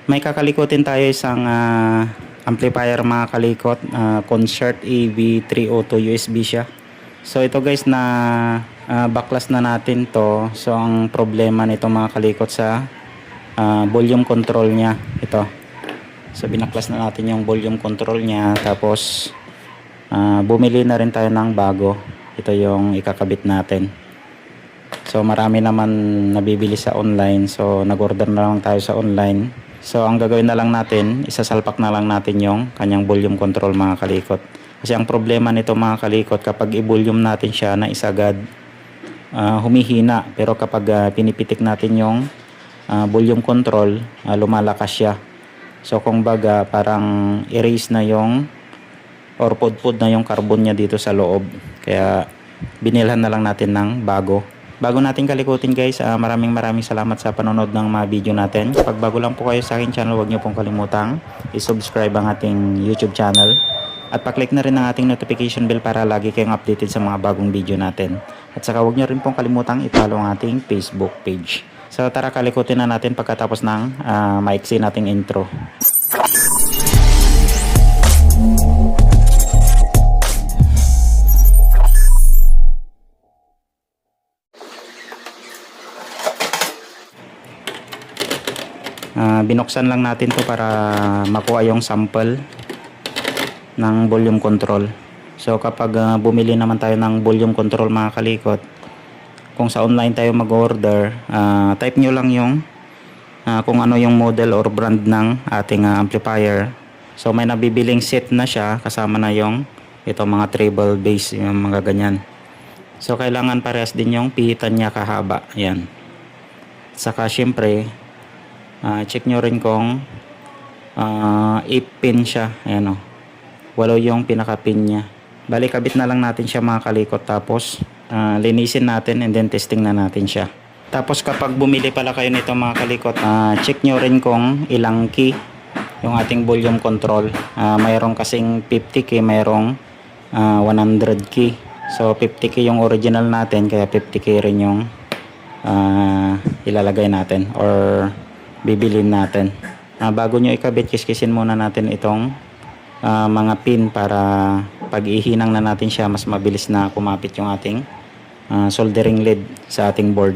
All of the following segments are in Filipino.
May kakalikutin tayo isang amplifier mga kalikot, Concert EV302 USB siya. So ito guys na backlash na natin to. So ang problema nito mga kalikot sa volume control niya ito. So binaklas na natin yung volume control niya, tapos bumili na rin tayo ng bago. Ito yung ikakabit natin. So marami naman nabibili sa online, so nag-order na lang tayo sa online. So ang gagawin na lang natin, isasalpak na lang natin yung kanyang volume control mga kalikot. Kasi ang problema nito mga kalikot, kapag i-volume natin siya na isagad, humihina. Pero kapag pinipitik natin yung volume control, lumalakas siya. So kung baga parang erase na yung or pudpud na yung carbon niya dito sa loob. Kaya binilhan na lang natin ng bago. Bago natin kalikutin guys, maraming salamat sa panonood ng mga video natin. Kapag bago lang po kayo sa aking channel, huwag niyo pong kalimutang i-subscribe ang ating YouTube channel. At pa-click na rin ang ating notification bell para lagi kayong updated sa mga bagong video natin. At saka huwag niyo rin pong kalimutang i-follow ang ating Facebook page. So tara, kalikutin na natin pagkatapos ng maiksi nating intro. Binuksan lang natin to para makuha yung sample ng volume control. So kapag bumili naman tayo ng volume control mga kalikot, kung sa online tayo mag-order, type nyo lang yung kung ano yung model or brand ng ating amplifier. So may nabibiling set na siya, kasama na yung ito mga treble bass, yung mga ganyan. So kailangan parehas din yung pihitan niya kahaba. Yan. Saka syempre check nyo rin kung 8 pin siya. Ayan o, 8 yung pinaka pin niya. Bali kabit na lang natin siya mga kalikot, tapos linisin natin and then testing na natin siya. Tapos kapag bumili pala kayo nito mga kalikot, check nyo rin kung ilang key yung ating volume control. Mayroong kasing 50 key, mayroong 100 key. So 50 key yung original natin, kaya 50 key rin yung ilalagay natin or bibilin natin. Bago nyo ikabit, kiskisin muna natin itong mga pin para pag ihinang na natin siya, mas mabilis na kumapit yung ating soldering lead sa ating board.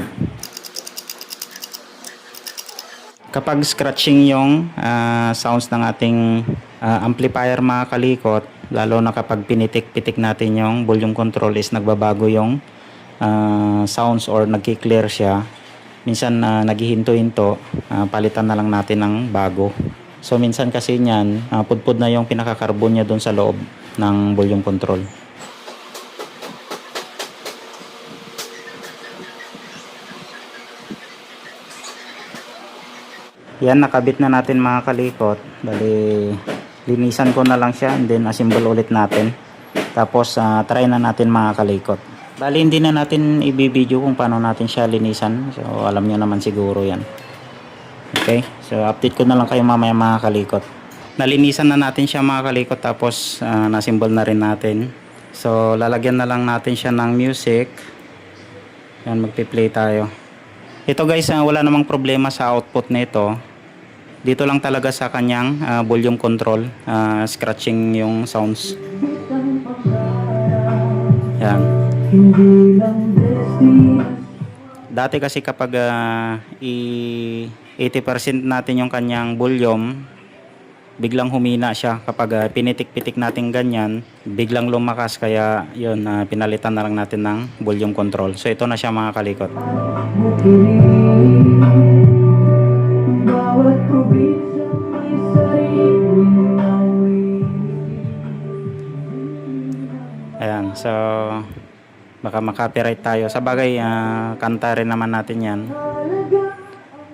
Kapag scratching yung sounds ng ating amplifier mga kalikot, lalo na kapag pinitik-pitik natin yung volume control, is nagbabago yung sounds or nagki-clear siya. Minsan naghihinto-hinto, palitan na lang natin ng bago. So minsan kasi niyan, pudpud na yung pinaka-carbon niya doon sa loob ng volume control. Yan, nakabit na natin mga kalikot. Bali, linisan ko na lang siya and then assemble ulit natin. Tapos try na natin mga kalikot. Bali, hindi na natin i-video kung paano natin siya linisan. So alam nyo naman siguro yan. Okay, so update ko na lang kayo mamaya mga kalikot. Nalinisan na natin siya mga kalikot, tapos na-assemble na rin natin. So lalagyan na lang natin siya ng music. Yan, magpi-play tayo. Ito guys, wala namang problema sa output nito. Dito lang talaga sa kanyang volume control, scratching yung sounds. Yan. Dati kasi kapag 80% natin yung kanyang volume, biglang humina siya. Kapag pinitik-pitik natin ganyan, biglang lumakas. Kaya yun, pinalitan na lang natin ng volume control. So ito na siya mga kalikot. Ayan, so baka makapiright tayo. Sa bagay, kanta rin naman natin yan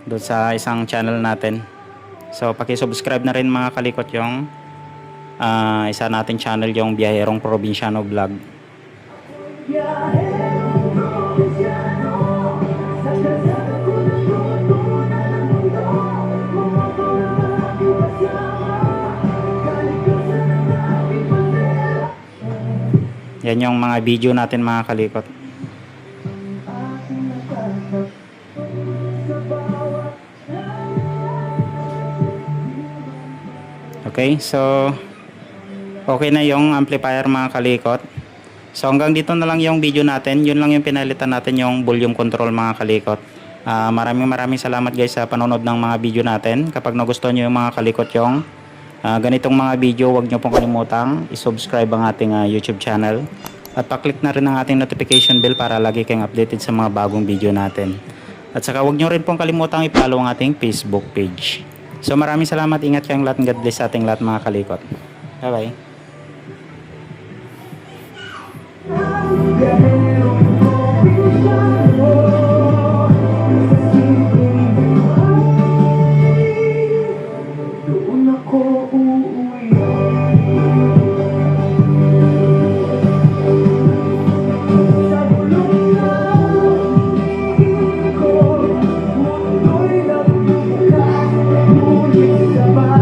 doon sa isang channel natin. So paki-subscribe na rin mga kalikot yung isa nating channel, yung Biyaherong Probinsyano Vlog. Yan yung mga video natin mga kalikot. Okay, so okay na yung amplifier mga kalikot. So hanggang dito na lang yung video natin. Yun lang yung pinalitan natin, yung volume control mga kalikot. Maraming salamat guys sa panonood ng mga video natin. Kapag nagustuhan nyo yung mga kalikot yung ganitong mga video, huwag nyo pong kalimutang i-subscribe ang ating YouTube channel. At paklik na rin ang ating notification bell para lagi kayong updated sa mga bagong video natin. At saka huwag nyo rin pong kalimutang i-follow ang ating Facebook page. So maraming salamat, ingat kayong lahat, God bless sa ating lahat mga kalikot. Bye bye. Doon ako uuwi. Sa bulong ng ko, mundo'y nagbukas, ngunit sabay